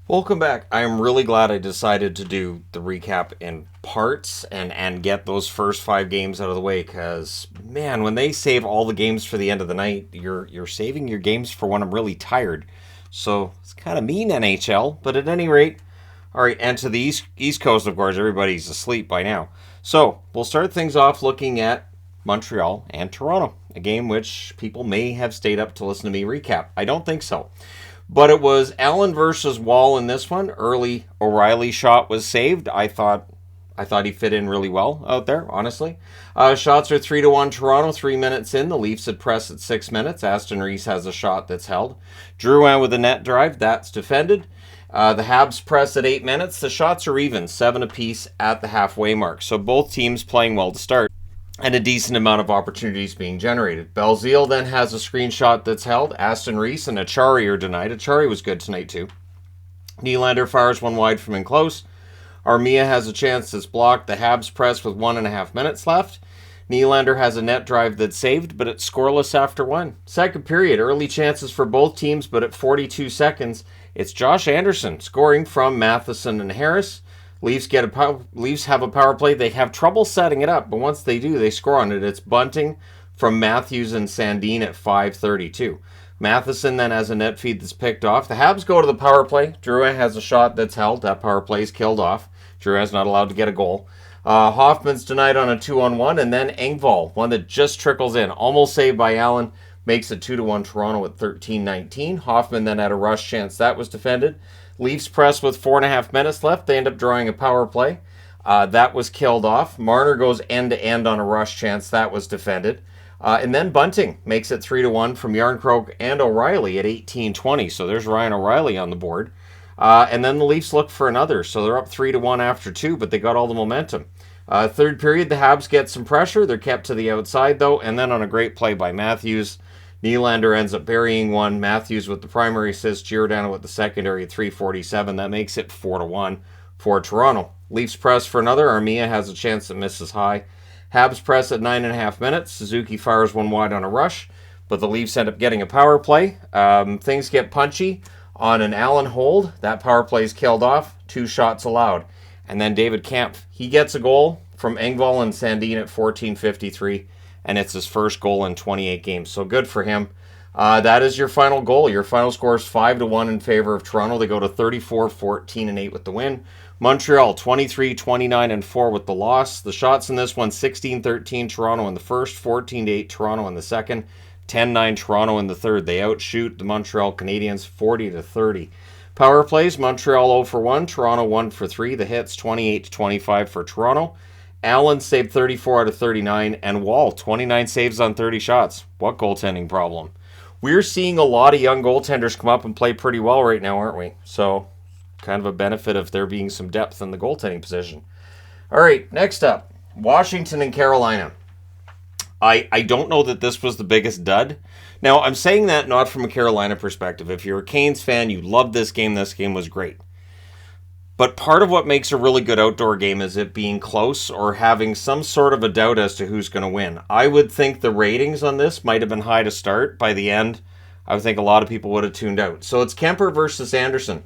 Welcome back. I am really glad I decided to do the recap in parts and get those first 5 games out of the way, because man, when they save all the games for the end of the night, you're saving your games for when I'm really tired. So it's kind of mean, NHL, but at any rate, all right, and to the East Coast, of course, everybody's asleep by now. So we'll start things off looking at Montreal and Toronto, a game which people may have stayed up to listen to me recap. I don't think so. But it was Allen versus Wall in this one. Early O'Reilly shot was saved. I thought he fit in really well out there, honestly. Shots are 3-1 Toronto, 3 minutes in. The Leafs had pressed at 6 minutes. Aston Reese has a shot that's held. Drouin with a net drive, that's defended. The Habs press at 8 minutes. The shots are even, 7 apiece at the halfway mark. So both teams playing well to start, and a decent amount of opportunities being generated. Belzile then has a screenshot that's held. Aston Reese and Achari are denied. Achari was good tonight too. Nylander fires one wide from in close. Armia has a chance that's blocked. The Habs press with 1.5 minutes left. Nylander has a net drive that's saved, but it's scoreless after one. Second period, early chances for both teams, but at 42 seconds, it's Josh Anderson scoring from Matheson and Harris. Leafs have a power play. They have trouble setting it up, but once they do, they score on it. It's bunting from Matthews and Sandin at 5:32. Matheson then has a net feed that's picked off. The Habs go to the power play. Drouin has a shot that's held. That power play is killed off. Drouin's not allowed to get a goal. Hoffman's denied on a 2-on-1, and then Engvall, one that just trickles in, almost saved by Allen, makes it 2-1 Toronto at 13:19. Hoffman then had a rush chance that was defended. Leafs press with 4.5 minutes left. They end up drawing a power play. That was killed off. Marner goes end-to-end on a rush chance. That was defended. And then Bunting makes it 3-1 from Yarncroke and O'Reilly at 18:20. So there's Ryan O'Reilly on the board. And then the Leafs look for another. So they're up 3-1 after 2, but they got all the momentum. Third period, the Habs get some pressure. They're kept to the outside, though. And then on a great play by Matthews, Nylander ends up burying one. Matthews with the primary assist, Giordano with the secondary at 3:47. That makes it 4-1 for Toronto. Leafs press for another. Armia has a chance that misses high. Habs press at 9.5 minutes. Suzuki fires one wide on a rush, but the Leafs end up getting a power play. Things get punchy on an Allen hold. That power play is killed off. 2 shots allowed. And then David Kampf, he gets a goal from Engvall and Sandin at 14:53. And it's his first goal in 28 games. So good for him. That is your final goal. Your final score is 5-1 in favor of Toronto. They go to 34-14-8 with the win. Montreal 23-29-4 with the loss. The shots in this one, 16-13 Toronto in the first, 14-8 Toronto in the second, 10-9 Toronto in the third. They outshoot the Montreal Canadiens 40-30. Power plays, Montreal 0 for 1, Toronto 1 for 3. The hits 28-25 for Toronto. Allen saved 34 out of 39, and Wall, 29 saves on 30 shots. What goaltending problem? We're seeing a lot of young goaltenders come up and play pretty well right now, aren't we? So, kind of a benefit of there being some depth in the goaltending position. All right, next up, Washington and Carolina. I don't know that this was the biggest dud. Now, I'm saying that not from a Carolina perspective. If you're a Canes fan, you loved this game. This game was great. But part of what makes a really good outdoor game is it being close or having some sort of a doubt as to who's going to win. I would think the ratings on this might have been high to start. By the end, I would think a lot of people would have tuned out. So it's Kemper versus Anderson.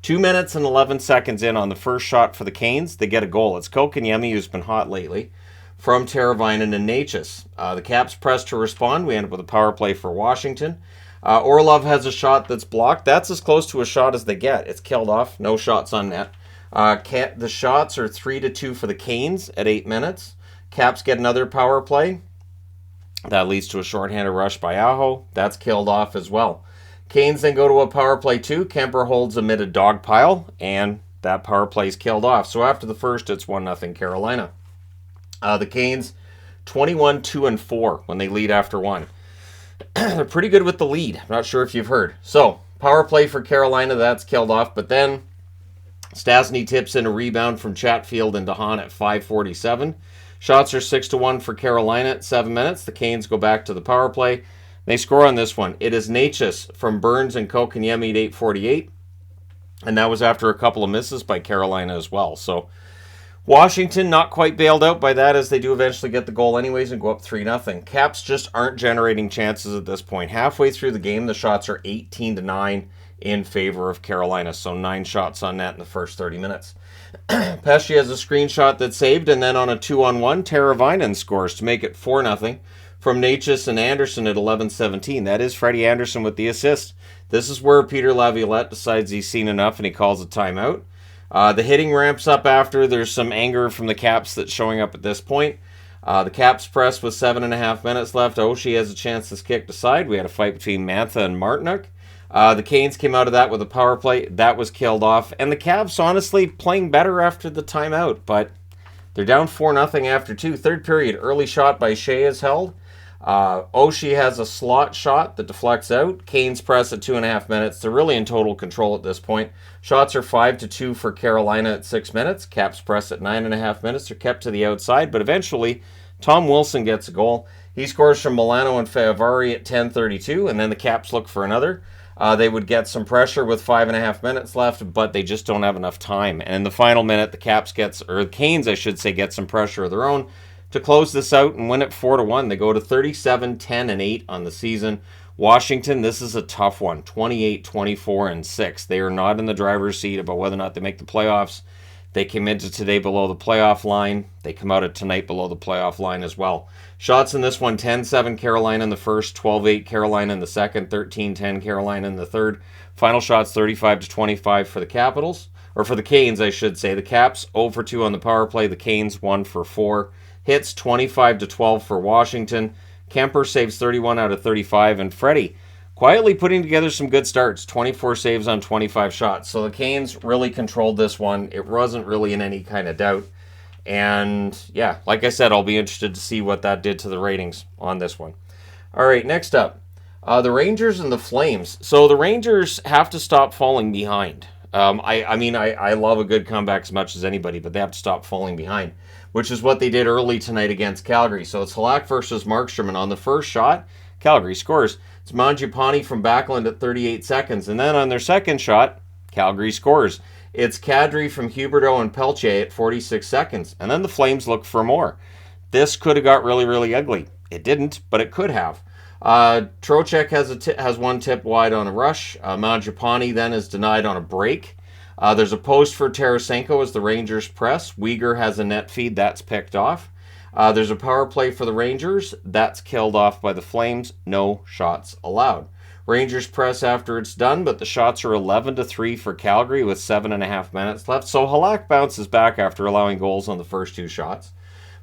2 minutes and 11 seconds in on the first shot for the Canes, they get a goal. It's Kokaniemi, who's been hot lately, from Teravainen and Natchez. The Caps press to respond. We end up with a power play for Washington. Orlov has a shot that's blocked. That's as close to a shot as they get. It's killed off. No shots on net. The shots are 3-2 for the Canes at 8 minutes. Caps get another power play. That leads to a shorthanded rush by Aho. That's killed off as well. Canes then go to a power play too. Kemper holds amid a dog pile, and that power play is killed off. So after the first, it's 1-0 Carolina. The Canes 21-2-4 when they lead after one. They're pretty good with the lead. I'm not sure if you've heard. So, power play for Carolina, that's killed off. But then, Stastny tips in a rebound from Chatfield and DeHaan at 5:47. Shots are 6-1 for Carolina at 7 minutes. The Canes go back to the power play. They score on this one. It is Natchez from Burns and Kokaniemi at 8:48. And that was after a couple of misses by Carolina as well. So, Washington not quite bailed out by that as they do eventually get the goal anyways and go up 3-0. Caps just aren't generating chances at this point. Halfway through the game, the shots are 18-9 in favor of Carolina. So 9 shots on net in the first 30 minutes. Pesce has a screenshot that saved, and then on a 2-on-1, Teravainen scores to make it 4-0 from Natchez and Anderson at 11:17. That is Freddie Anderson with the assist. This is where Peter Laviolette decides he's seen enough and he calls a timeout. The hitting ramps up after. There's some anger from the Caps that's showing up at this point. The Caps press with 7.5 minutes left. Oshie has a chance to kick aside. We had a fight between Mantha and Martinook. The Canes came out of that with a power play. That was killed off. And the Caps, honestly, playing better after the timeout. But they're down 4-0 after 2. Third period, early shot by Shea is held. Oshie has a slot shot that deflects out. Canes press at 2.5 minutes. They're really in total control at this point. Shots are 5-2 for Carolina at 6 minutes. Caps press at 9.5 minutes. They're kept to the outside. But eventually, Tom Wilson gets a goal. He scores from Milano and Favari at 10:32. And then the Caps look for another. They would get some pressure with 5.5 minutes left, but they just don't have enough time. And in the final minute, the Canes, I should say, get some pressure of their own to close this out and win it 4-1. They go to 37-10-8 on the season. Washington, this is a tough one, 28-24-6. They are not in the driver's seat about whether or not they make the playoffs. They came into today below the playoff line. They come out of tonight below the playoff line as well. Shots in this one, 10-7 Carolina in the first, 12-8 Carolina in the second, 13-10 Carolina in the third. Final shots, 35-25 for the Capitals, or for the Canes, I should say. The Caps, 0-2 on the power play. The Canes, 1-4. Hits, 25-12 for Washington. Kemper saves 31 out of 35, and Freddie quietly putting together some good starts, 24 saves on 25 shots. So the Canes really controlled this one. It wasn't really in any kind of doubt. And yeah, like I said, I'll be interested to see what that did to the ratings on this one. All right, next up, the Rangers and the Flames. So the Rangers have to stop falling behind. I love a good comeback as much as anybody, but they have to stop falling behind, which is what they did early tonight against Calgary. So it's Halak versus Markstrom, and on the first shot, Calgary scores. It's Mangiapane from Backlund at 38 seconds. And then on their second shot, Calgary scores. It's Kadri from Huberdeau and Pelche at 46 seconds. And then the Flames look for more. This could have got really, really ugly. It didn't, but it could have. Trocheck has one tip wide on a rush. Mangiapane then is denied on a break. There's a post for Tarasenko as the Rangers press. Weegar has a net feed. That's picked off. There's a power play for the Rangers. That's killed off by the Flames. No shots allowed. Rangers press after it's done, but the shots are 11-3 for Calgary with 7.5 minutes left. So Halak bounces back after allowing goals on the first 2 shots.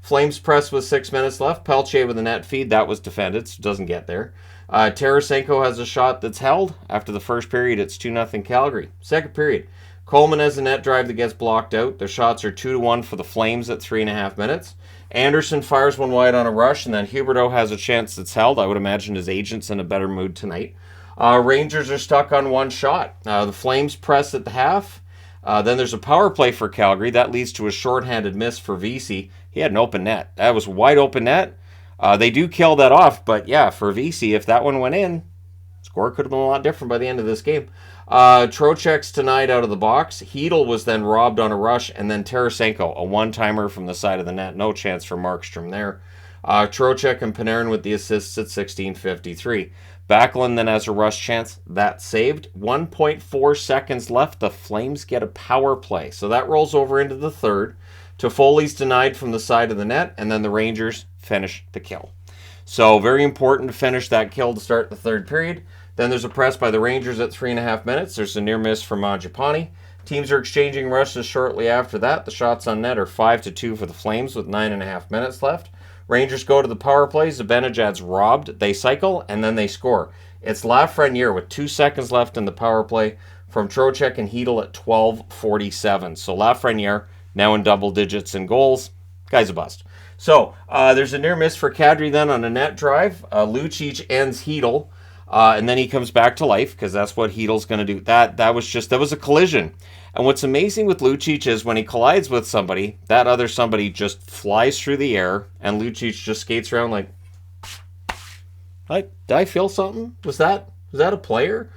Flames press with 6 minutes left. Pelche with a net feed. That was defended, so it doesn't get there. Tarasenko has a shot that's held. After the first period, it's 2-0 Calgary. Second period, Coleman has a net drive that gets blocked out. Their shots are 2-1 for the Flames at 3.5 minutes. Anderson fires one wide on a rush, and then Huberdeau has a chance that's held. I would imagine his agent's in a better mood tonight. Rangers are stuck on one shot. The Flames press at the half. Then there's a power play for Calgary. That leads to a shorthanded miss for Vesey. He had an open net. That was a wide open net. They do kill that off, but yeah, for Vesey, if that one went in, score could have been a lot different by the end of this game. Trocheck's denied out of the box. Hedl was then robbed on a rush, and then Tarasenko, a one-timer from the side of the net. No chance for Markstrom there. Trocheck and Panarin with the assists at 16:53. Backlund then has a rush chance. That's saved. 1.4 seconds left. The Flames get a power play. So that rolls over into the third. Toffoli's denied from the side of the net, and then the Rangers finish the kill. So very important to finish that kill to start the third period. Then there's a press by the Rangers at 3.5 minutes. There's a near miss from Mangiapane. Teams are exchanging rushes shortly after that. The shots on net are 5-2 for the Flames with 9.5 minutes left. Rangers go to the power play. Zibanejad's robbed. They cycle, and then they score. It's Lafreniere with 2 seconds left in the power play from Trocheck and Hedl at 12:47. So Lafreniere now in double digits in goals. Guy's a bust. So there's a near miss for Kadri then on a net drive. Lucic ends Hedl, and then he comes back to life because that's what Hedl's going to do. That was a collision. And what's amazing with Lucic is when he collides with somebody, that other somebody just flies through the air, and Lucic just skates around like, did I feel something? Was that a player?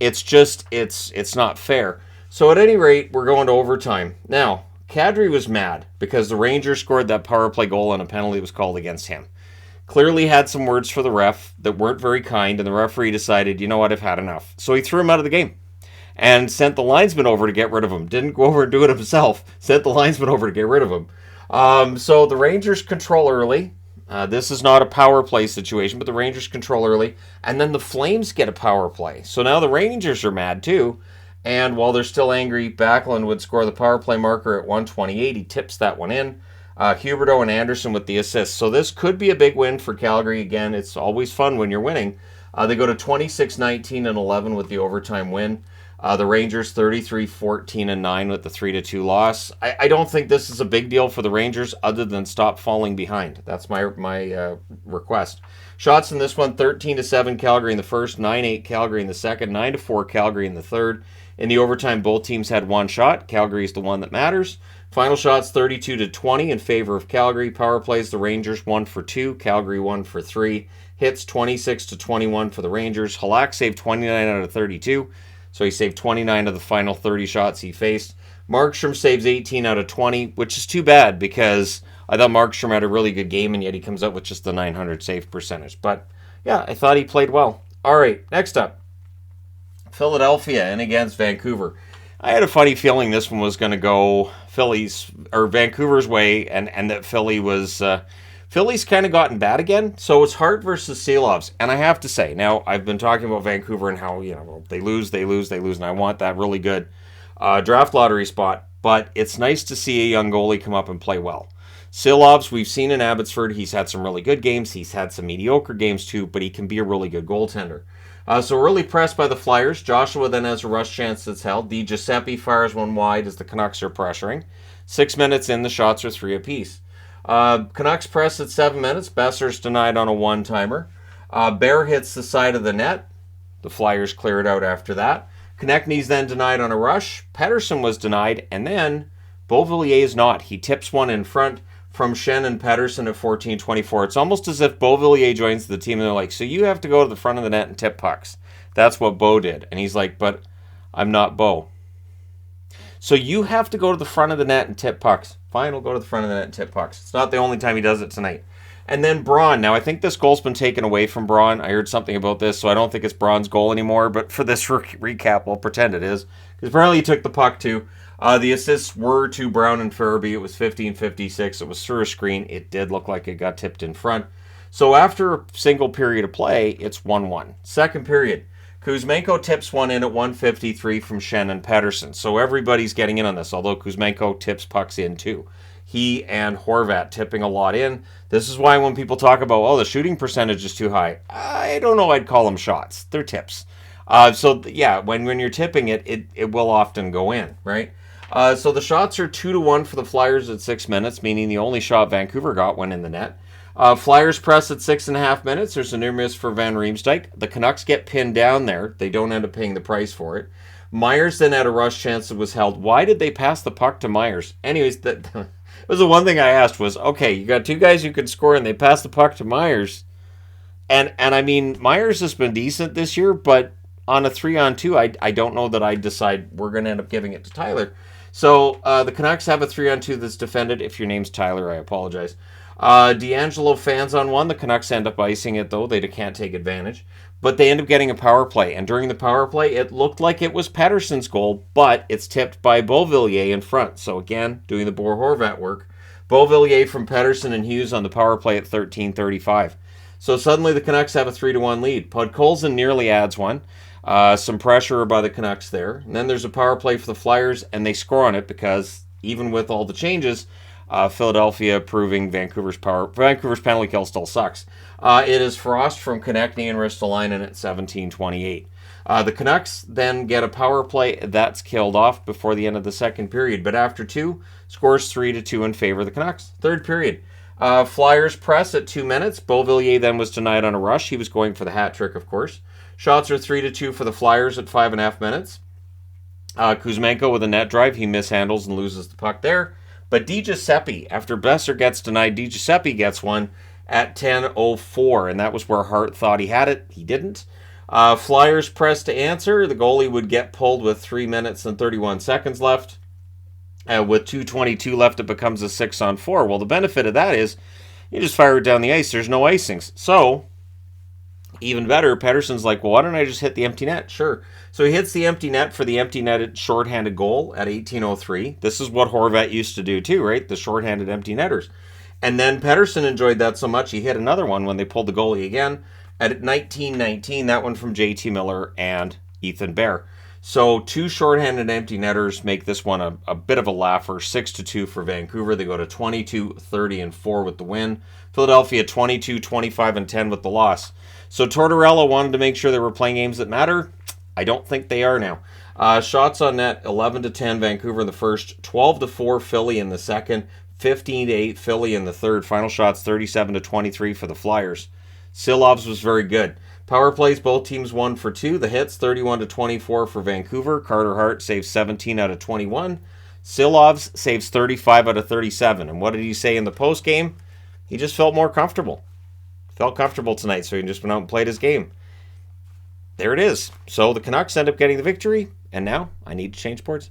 It's just, it's not fair. So at any rate, we're going to overtime. Now, Kadri was mad because the Rangers scored that power play goal and a penalty was called against him. Clearly had some words for the ref that weren't very kind, and the referee decided, you know what, I've had enough. So he threw him out of the game. and sent the linesman over to get rid of him. Didn't go over and do it himself. Sent the linesman over to get rid of him. So the Rangers control early. This is not a power play situation, but the Rangers control early. And then the Flames get a power play. So now the Rangers are mad too. And while they're still angry, Backlund would score the power play marker at 1:28. He tips that one in. Huberdeau and Anderson with the assists. So this could be a big win for Calgary. Again, it's always fun when you're winning. They go to 26-19-11 with the overtime win. The Rangers 33-14-9 with the 3-2 loss. I don't think this is a big deal for the Rangers other than stop falling behind. That's my request. Shots in this one, 13-7 Calgary in the first, 9-8 Calgary in the second, 9-4 Calgary in the third. In the overtime, both teams had one shot. Calgary is the one that matters. Final shots 32-20 in favor of Calgary. Power plays, the Rangers 1 for 2, Calgary 1 for 3. Hits 26-21 for the Rangers. Halak saved 29 out of 32, so he saved 29 of the final 30 shots he faced. Markstrom saves 18 out of 20, which is too bad because I thought Markstrom had a really good game, and yet he comes up with just the 900 save percentage. But yeah, I thought he played well. All right, next up, Philadelphia in against Vancouver. I had a funny feeling this one was going to go Vancouver's way, and that Philly's kind of gotten bad again. So it's Hart versus Seelovs. And I have to say, now I've been talking about Vancouver and how, they lose, and I want that really good draft lottery spot. But it's nice to see a young goalie come up and play well. Seelovs, we've seen in Abbotsford, he's had some really good games. He's had some mediocre games too, but he can be a really good goaltender. So really pressed by the Flyers. Joshua then has a rush chance that's held. Di Giuseppe fires one wide as the Canucks are pressuring. 6 minutes in, the shots are 3 apiece. Canucks press at 7 minutes. Besser's denied on a one-timer. Bear hits the side of the net. The Flyers clear it out after that. Konechny's then denied on a rush. Pettersson was denied, and then Beauvillier is not. He tips one in front from Shannon Pettersson at 14:24. It's almost as if Beauvillier joins the team and they're like, so you have to go to the front of the net and tip pucks. That's what Beau did. And he's like, but I'm not Beau. So you have to go to the front of the net and tip pucks. Fine, we'll go to the front of the net and tip pucks. It's not the only time he does it tonight. And then Braun. Now, I think this goal's been taken away from Braun. I heard something about this, so I don't think it's Braun's goal anymore. But for this recap, we'll pretend it is. Because apparently he took the puck too. The assists were to Brown and Farabee. It was 15-56. It was through a screen. It did look like it got tipped in front. So after a single period of play, it's 1-1. Second period, Kuzmenko tips one in at 1:53 from Shannon Pettersson. So everybody's getting in on this, although Kuzmenko tips pucks in too. He and Horvat tipping a lot in. This is why when people talk about, the shooting percentage is too high, I don't know, I'd call them shots. They're tips. When you're tipping it will often go in, right? So the shots are 2-1 for the Flyers at 6 minutes, meaning the only shot Vancouver got went in the net. Flyers press at 6.5 minutes. There's a near miss for Van Riemsdyk. The Canucks get pinned down there. They don't end up paying the price for it. Myers then had a rush chance that was held. Why did they pass the puck to Myers? Anyways, that was the one thing I asked was, okay, you got two guys who can score and they pass the puck to Myers. And I mean, Myers has been decent this year, but on a 3-on-2, I don't know that I'd decide we're going to end up giving it to Tyler. So the Canucks have a 3-on-2 that's defended. If your name's Tyler, I apologize. D'Angelo fans on one. The Canucks end up icing it, though. They can't take advantage. But they end up getting a power play. And during the power play, it looked like it was Pettersson's goal, but it's tipped by Beauvillier in front. So again, doing the Boer-Horvat work. Beauvillier from Pettersson and Hughes on the power play at 13:35. So suddenly the Canucks have a 3-1 lead. Podkolzin nearly adds one. Some pressure by the Canucks there. And then there's a power play for the Flyers, and they score on it because even with all the changes, Philadelphia proving Vancouver's penalty kill still sucks. It is Frost from Konechny and Ristolainen at 17:28. The Canucks then get a power play that's killed off before the end of the second period, but after two, scores 3-2 in favor of the Canucks. Third period. Flyers press at 2 minutes. Beauvillier then was denied on a rush. He was going for the hat trick, of course. Shots are 3-2 for the Flyers at 5.5 minutes. Kuzmenko with a net drive. He mishandles and loses the puck there. But Di Giuseppe, after Besser gets denied, Di Giuseppe gets one at 10:04, and that was where Hart thought he had it. He didn't. Flyers press to answer. The goalie would get pulled with 3 minutes and 31 seconds left. With 2:22 left, it becomes a 6-on-4. Well, the benefit of that is you just fire it down the ice. There's no icings. So Even better, Pettersson's like, well, why don't I just hit the empty net? Sure. So he hits the empty net for the empty netted shorthanded goal at 18:03. This is what Horvat used to do too, right? The shorthanded empty netters. And then Pettersson enjoyed that so much, he hit another one when they pulled the goalie again at 19:19. That one from JT Miller and Ethan Bear. So two shorthanded empty netters make this one a bit of a laugher. 6-2 for Vancouver. They go to 22-30-4 with the win. Philadelphia 22-25-10 with the loss. So Tortorella wanted to make sure they were playing games that matter. I don't think they are now. Shots on net, 11-10 Vancouver in the first, 12-4 Philly in the second, 15-8 Philly in the third. Final shots 37-23 for the Flyers. Silovs was very good. Power plays, both teams 1 for 2. The hits 31-24 for Vancouver. Carter Hart saves 17 out of 21. Silovs saves 35 out of 37. And what did he say in the post game? He just felt more comfortable. Felt comfortable tonight, so he just went out and played his game. There it is. So the Canucks end up getting the victory, and now I need to change sports.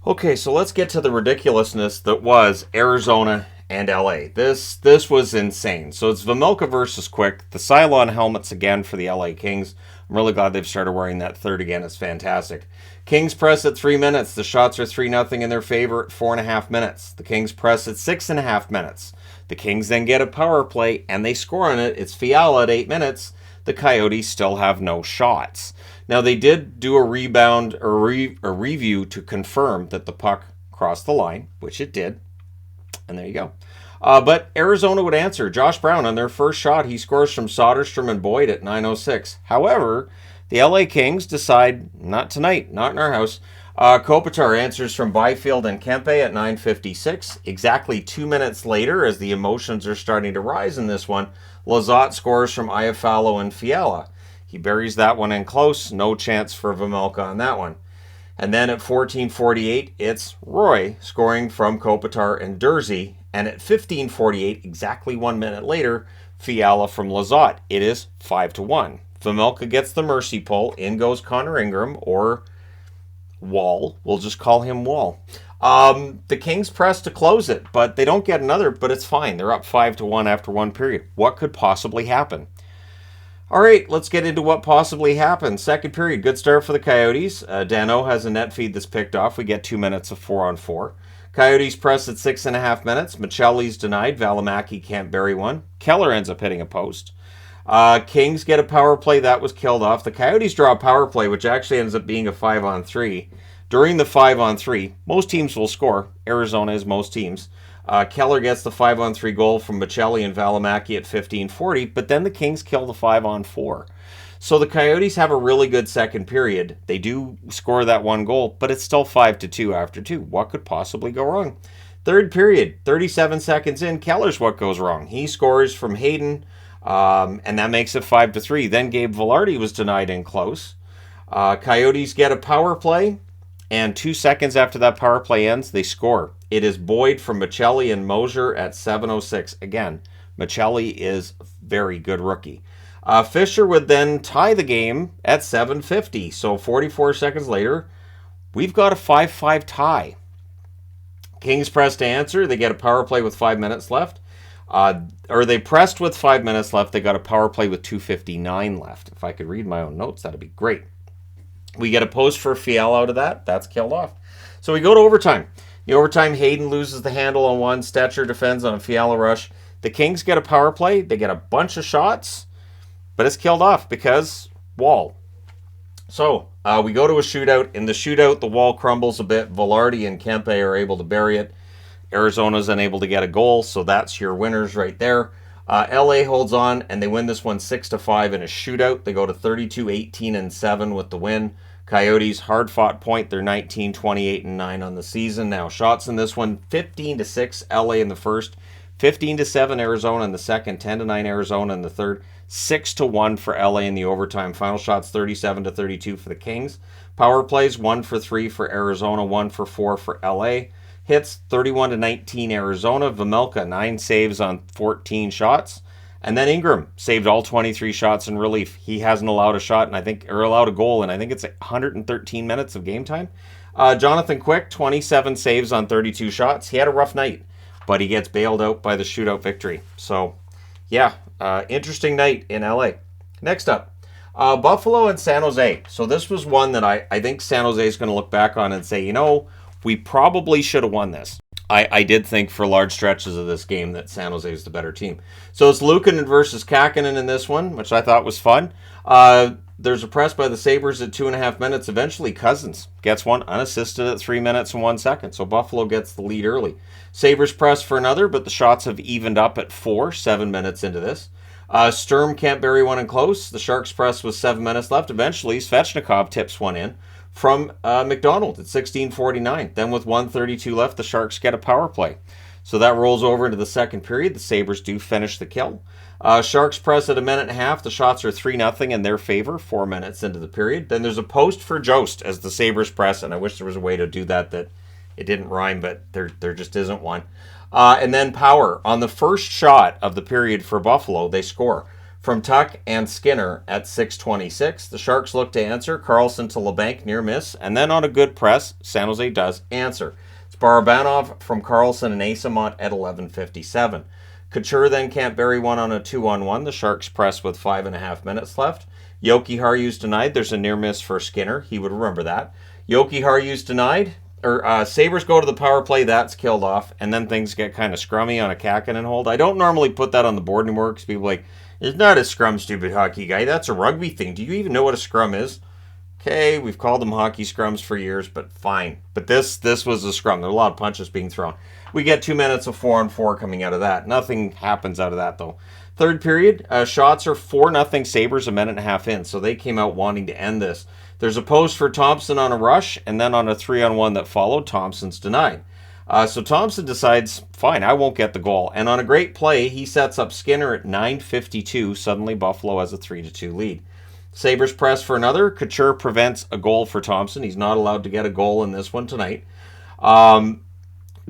Okay, so let's get to the ridiculousness that was Arizona and LA. This was insane. So it's Vejmelka versus Quick. The Cylon helmets again for the LA Kings. I'm really glad they've started wearing that third again. It's fantastic. Kings press at 3 minutes. The shots are 3-0 in their favor at 4.5 minutes. The Kings press at 6.5 minutes. The Kings then get a power play, and they score on it. It's Fiala at 8 minutes. The Coyotes still have no shots. Now, they did do a rebound or a review to confirm that the puck crossed the line, which it did. And there you go. But Arizona would answer. Josh Brown, on their first shot, he scores from Soderstrom and Boyd at 9:06. However, the LA Kings decide, not tonight, not in our house. Kopitar answers from Byfield and Kempe at 9:56. Exactly 2 minutes later, as the emotions are starting to rise in this one, Lizotte scores from Iafallo and Fiala. He buries that one in close. No chance for Vejmelka on that one. And then at 14:48, it's Roy scoring from Kopitar and Durzi. And at 15:48, exactly 1 minute later, Fiala from Lizotte. It is 5-1. Vejmelka gets the mercy pull. In goes Connor Ingram, or Wall. We'll just call him Wall. The Kings press to close it, but they don't get another, but it's fine. They're up 5-1 after one period. What could possibly happen? All right, let's get into what possibly happened. Second period, good start for the Coyotes. Dano has a net feed that's picked off. We get 2 minutes of 4-on-4. Coyotes press at 6.5 minutes. Michelli's denied. Valimaki can't bury one. Keller ends up hitting a post. Kings get a power play. That was killed off. The Coyotes draw a power play, which actually ends up being a 5-on-3. During the 5-on-3, most teams will score. Arizona is most teams. Keller gets the 5-on-3 goal from Michelli and Valimaki at 15:40, but then the Kings kill the 5-on-4. So the Coyotes have a really good second period. They do score that one goal, but it's still 5-2 after 2. What could possibly go wrong? Third period, 37 seconds in, Keller's what goes wrong. He scores from Hayden, and that makes it 5-3. Then Gabe Vilardi was denied in close. Coyotes get a power play, and 2 seconds after that power play ends, they score. It is Boyd from Michelli and Mosier at 7:06. Again, Michelli is a very good rookie. Fisher would then tie the game at 7:50. So 44 seconds later, we've got a 5-5 tie. Kings press to answer. They get a power play with 5 minutes left. Or they pressed with 5 minutes left. They got a power play with 2:59 left. If I could read my own notes, that'd be great. We get a post for Fiala out of that. That's killed off. So we go to overtime. The overtime, Hayden loses the handle on one. Stetcher defends on a Fiala rush. The Kings get a power play. They get a bunch of shots, but it's killed off because Wall. So we go to a shootout. In the shootout, the Wall crumbles a bit. Vilardi and Kempe are able to bury it. Arizona's unable to get a goal, so that's your winners right there. LA holds on, and they win this one 6-5 in a shootout. They go to 32-18-7 with the win. Coyotes, hard-fought point. They're 19-28-9 on the season. Now, shots in this one, 15-6 LA in the first, 15-7 Arizona in the second, 10-9 Arizona in the third, 6-1 for LA in the overtime. Final shots, 37-32 for the Kings. Power plays, 1 for 3 for Arizona, 1 for 4 for LA. Hits, 31-19 Arizona. Vejmelka, 9 saves on 14 shots. And then Ingram saved all 23 shots in relief. He hasn't allowed a shot, or allowed a goal, and I think it's 113 minutes of game time. Jonathan Quick, 27 saves on 32 shots. He had a rough night, but he gets bailed out by the shootout victory. So, yeah, interesting night in LA. Next up, Buffalo and San Jose. So this was one that I think San Jose is going to look back on and say, you know, we probably should have won this. I did think for large stretches of this game that San Jose is the better team. So it's Luukkonen versus Kakkonen in this one, which I thought was fun. There's a press by the Sabres at 2.5 minutes. Eventually, Cousins gets one unassisted at 3 minutes and 1 second. So Buffalo gets the lead early. Sabres press for another, but the shots have evened up at 7 minutes into this. Sturm can't bury one in close. The Sharks press with 7 minutes left. Eventually, Svechnikov tips one in from McDonald at 16:49. Then with 1:32 left, the Sharks get a power play. So that rolls over into the second period. The Sabres do finish the kill. Sharks press at 1.5 minutes. The shots are 3-0 in their favor 4 minutes into the period. Then there's a post for Jost as the Sabres press, and I wish there was a way to do that it didn't rhyme, but there just isn't one. And then power. On the first shot of the period for Buffalo, they score. From Tuck and Skinner at 6:26. The Sharks look to answer. Carlson to LeBanc, near miss. And then on a good press, San Jose does answer. It's Barabanov from Carlson and Asamont at 11:57. Couture then can't bury one on a 2-on-1. The Sharks press with 5.5 minutes left. Yoki Haryu's denied. There's a near miss for Skinner. He would remember that. Yoki Haryu's denied. Sabres go to the power play. That's killed off. And then things get kind of scrummy on a Kakkonen hold. I don't normally put that on the board anymore because people are like, it's not a scrum, stupid hockey guy. That's a rugby thing. Do you even know what a scrum is? Okay, we've called them hockey scrums for years, but fine. But this was a scrum. There are a lot of punches being thrown. We get 2 minutes of 4-on-4 coming out of that. Nothing happens out of that, though. Third period, shots are 4-0 Sabres 1.5 minutes in, so they came out wanting to end this. There's a post for Thompson on a rush, and then on a 3-on-1 that followed, Thompson's denied. So Thompson decides, fine, I won't get the goal. And on a great play, he sets up Skinner at 9:52. Suddenly, Buffalo has a 3-2 lead. Sabres press for another. Couture prevents a goal for Thompson. He's not allowed to get a goal in this one tonight.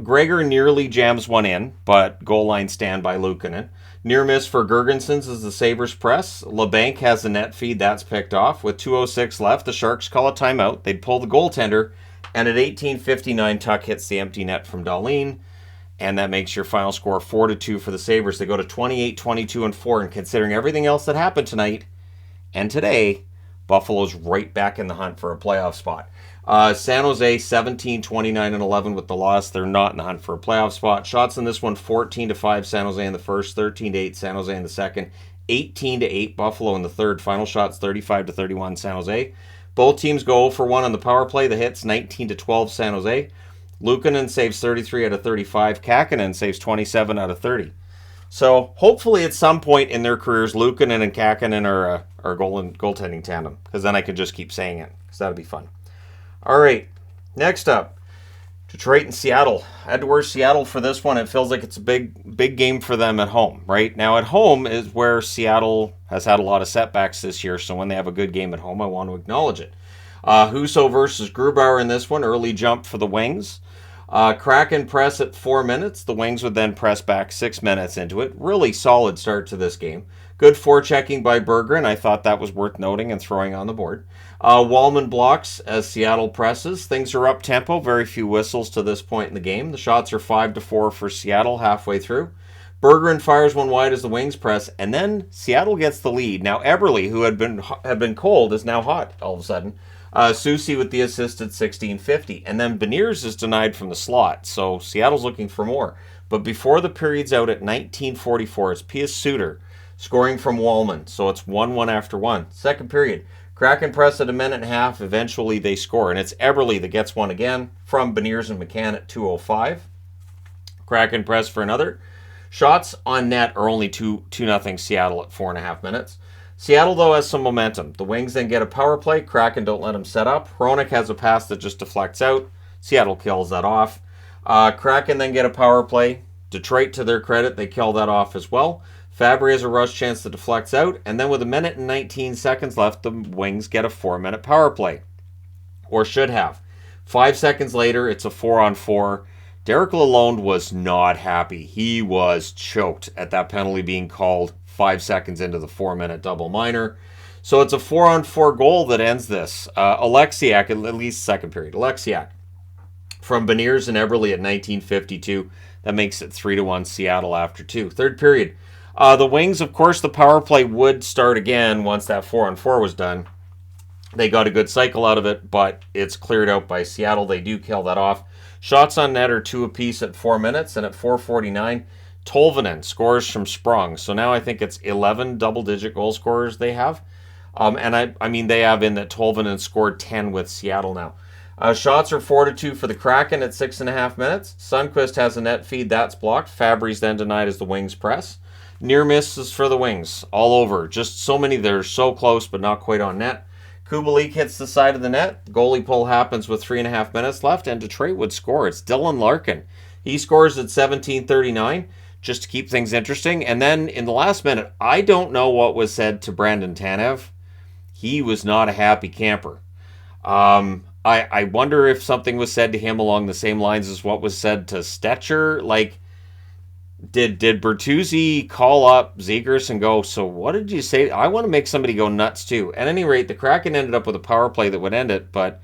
Gregor nearly jams one in, but goal line stand by Luukkonen. Near miss for Girgensons as the Sabres press. LeBanc has a net feed. That's picked off. With 2:06 left, the Sharks call a timeout. They'd pull the goaltender. And at 18:59, Tuck hits the empty net from Dahlin, and that makes your final score 4-2 for the Sabres. They go to 28, 22, and 4. And considering everything else that happened tonight and today, Buffalo's right back in the hunt for a playoff spot. San Jose 17, 29, and 11 with the loss. They're not in the hunt for a playoff spot. Shots in this one 14-5 San Jose in the first, 13-8 San Jose in the second, 18-8 Buffalo in the third. Final shots 35-31 San Jose. Both teams go 0-for-1 on the power play. The hits 19-12 San Jose. Luukkonen saves 33 out of 35. Kakkonen saves 27 out of 30. So hopefully at some point in their careers, Luukkonen and Kakkonen are a goaltending tandem, because then I can just keep saying it, because that would be fun. All right, next up, Detroit and Seattle. I had to wear Seattle for this one. It feels like it's a big game for them at home, right? Now at home is where Seattle has had a lot of setbacks this year, so when they have a good game at home, I want to acknowledge it. Husso versus Grubauer in this one. Early jump for the Wings. Kraken press at 4 minutes. The Wings would then press back 6 minutes into it. Really solid start to this game. Good forechecking by Berggren. I thought that was worth noting and throwing on the board. Wallman blocks as Seattle presses. Things are up tempo. Very few whistles to this point in the game. The shots are 5-4 for Seattle halfway through. Berggren fires one wide as the Wings press, and then Seattle gets the lead. Now Eberle, who had been cold, is now hot all of a sudden. Soucy with the assist at 16:50. And then Beniers is denied from the slot, so Seattle's looking for more. But before the period's out at 19:44, it's Pius Suter scoring from Wallman. So it's 1-1 after 1. Second period. Kraken press at 1.5 minutes. Eventually they score. And it's Eberle that gets one again from Beniers and McCann at 2:05. Kraken press for another. Shots on net are only 2-0 Seattle at 4.5 minutes. Seattle, though, has some momentum. The Wings then get a power play. Kraken don't let them set up. Hronek has a pass that just deflects out. Seattle kills that off. Kraken then get a power play. Detroit, to their credit, they kill that off as well. Fabry has a rush chance that deflects out. And then with 1 minute and 19 seconds left, the Wings get a 4-minute power play. Or should have. 5 seconds later, it's a 4-on-4. Derek Lalonde was not happy. He was choked at that penalty being called 5 seconds into the 4-minute double minor. So it's a 4-on-4 goal that ends this. Alexiak, at least second period. Alexiak from Beniers and Eberle at 19:52. That makes it 3-1 Seattle after 2. Third period. The Wings, of course, the power play would start again once that 4-on-4 was done. They got a good cycle out of it, but it's cleared out by Seattle. They do kill that off. Shots on net are 2 apiece at 4 minutes, and at 4:49, Tolvanen scores from Sprong. So now I think it's 11 double-digit goal scorers they have. And I mean, they have in that Tolvanen scored 10 with Seattle now. Shots are 4-2 for the Kraken at 6.5 minutes. Sundqvist has a net feed. That's blocked. Fabry's then denied as the Wings press. Near misses for the Wings all over. Just so many that are so close but not quite on net. Kubalik hits the side of the net. Goalie pull happens with 3.5 minutes left, and Detroit would score. It's Dylan Larkin. He scores at 17:39 just to keep things interesting. And then in the last minute, I don't know what was said to Brandon Tanev. He was not a happy camper. I wonder if something was said to him along the same lines as what was said to Stetcher. Like, did Bertuzzi call up Zegers and go, so what did you say? I want to make somebody go nuts too. At any rate, the Kraken ended up with a power play that would end it, but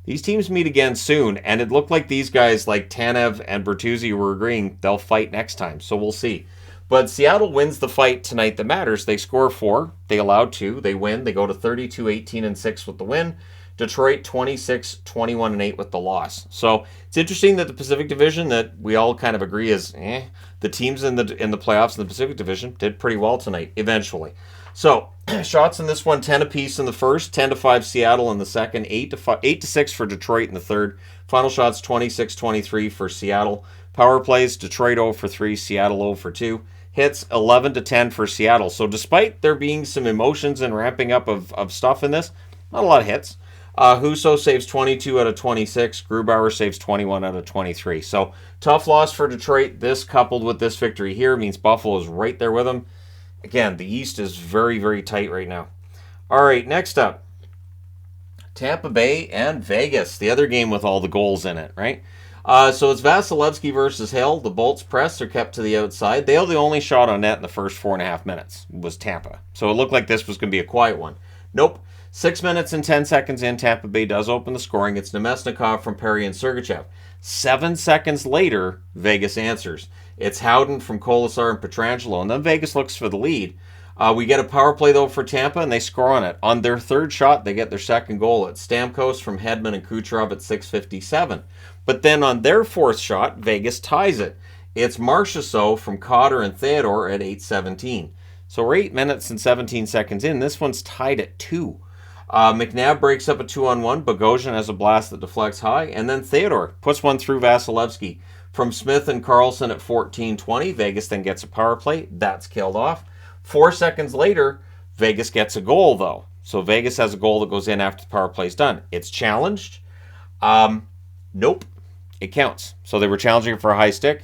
these teams meet again soon, and it looked like these guys like Tanev and Bertuzzi were agreeing they'll fight next time, so we'll see. But Seattle wins the fight tonight that matters. They score 4, they allow 2, they win, they go to 32-18-6 with the win. Detroit 26-21-8 with the loss. So it's interesting that the Pacific Division, that we all kind of agree is the teams in the playoffs in the Pacific Division did pretty well tonight eventually. So shots in this one, 10 apiece in the first, 10-5 Seattle in the second, 8-6 for Detroit in the third. Final shots 26-23 for Seattle. Power plays Detroit 0 for 3, Seattle 0 for 2. Hits 11-10 for Seattle. So despite there being some emotions and ramping up of stuff in this, not a lot of hits. Husso saves 22 out of 26. Grubauer saves 21 out of 23. So tough loss for Detroit. This coupled with this victory here means Buffalo is right there with them. Again, the East is very, very tight right now. All right, next up, Tampa Bay and Vegas. The other game with all the goals in it, right? So it's Vasilevsky versus Hill. The Bolts press are kept to the outside. They are the only shot on net in the first 4.5 minutes was Tampa. So it looked like this was going to be a quiet one. Nope. 6 minutes and 10 seconds in, Tampa Bay does open the scoring. It's Nemesnikov from Perry and Sergachev. 7 seconds later, Vegas answers. It's Howden from Kolasar and Pietrangelo, and then Vegas looks for the lead. We get a power play, though, for Tampa, and they score on it. On their third shot, they get their second goal. It's Stamkos from Hedman and Kucherov at 6:57. But then on their fourth shot, Vegas ties it. It's Marchessault from Cotter and Theodore at 8:17. So we're 8 minutes and 17 seconds in. This one's tied at 2. McNabb breaks up a 2-on-1. Bogosian has a blast that deflects high. And then Theodore puts one through Vasilevsky. From Smith and Carlson at 14:20. Vegas then gets a power play. That's killed off. 4 seconds later, Vegas gets a goal, though. So Vegas has a goal that goes in after the power play's done. It's challenged. Nope. It counts. So they were challenging it for a high stick.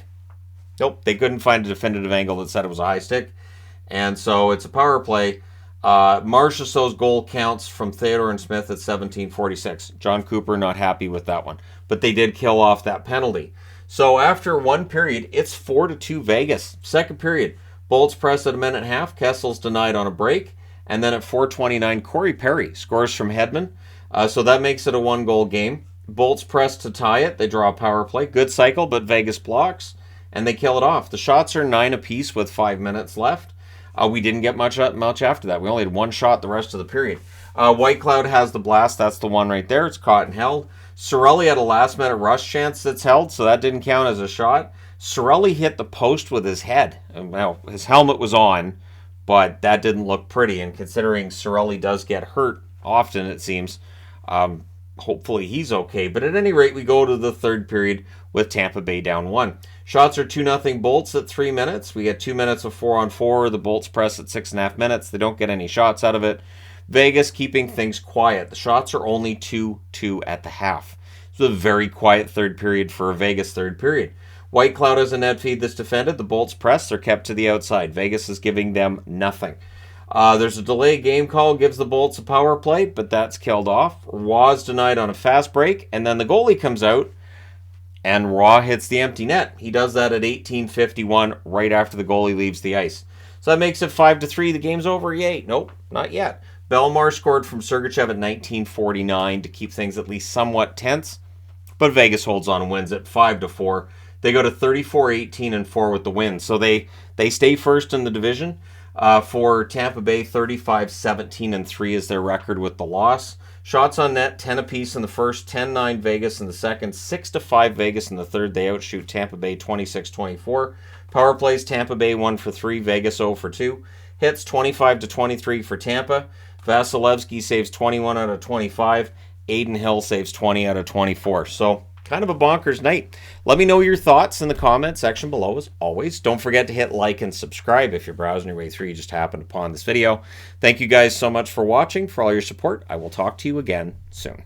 Nope. They couldn't find a definitive angle that said it was a high stick. And so it's a power play. Marchessault's goal counts from Theodore and Smith at 17:46. John Cooper not happy with that one. But they did kill off that penalty. So after one period, it's 4-2 Vegas. Second period, Bolts press at a minute and a half. Kessel's denied on a break. And then at 4:29, Corey Perry scores from Hedman. So that makes it a 1-goal game. Bolts press to tie it. They draw a power play. Good cycle, but Vegas blocks. And they kill it off. The shots are 9 apiece with 5 minutes left. We didn't get much after that. We only had 1 shot the rest of the period. White Cloud has the blast. That's the one right there. It's caught and held. Cirelli had a last-minute rush chance that's held, so that didn't count as a shot. Cirelli hit the post with his head. Well, his helmet was on, but that didn't look pretty. And considering Cirelli does get hurt often, it seems, hopefully he's okay. But at any rate, we go to the third period with Tampa Bay down 1. Shots are 2-0 Bolts at 3 minutes. We get 2 minutes of 4-on-4. The Bolts press at 6.5 minutes. They don't get any shots out of it. Vegas keeping things quiet. The shots are only 2-2 at the half. So a very quiet third period for a Vegas third period. White Cloud has a net feed that's defended. The Bolts press. They're kept to the outside. Vegas is giving them nothing. There's a delay game call. Gives the Bolts a power play, but that's killed off. Raw's denied on a fast break. And then the goalie comes out. And Raw hits the empty net. He does that at 18:51, right after the goalie leaves the ice. So that makes it 5-3. The game's over. Yay. Nope, not yet. Belmar scored from Sergachev at 19:49 to keep things at least somewhat tense. But Vegas holds on and wins it 5-4. They go to 34-18-4 with the win. So they stay first in the division. For Tampa Bay, 35-17-3 is their record with the loss. Shots on net, 10 apiece in the first, 10-9 Vegas in the second, 6-5 Vegas in the third. They outshoot Tampa Bay 26-24. Power plays, Tampa Bay 1 for 3, Vegas 0 for 2. Hits, 25-23 for Tampa. Vasilevsky saves 21 out of 25. Aiden Hill saves 20 out of 24. So, kind of a bonkers night. Let me know your thoughts in the comment section below, as always. Don't forget to hit like and subscribe if you're browsing your way through. You just happened upon this video. Thank you guys so much for watching, for all your support. I will talk to you again soon.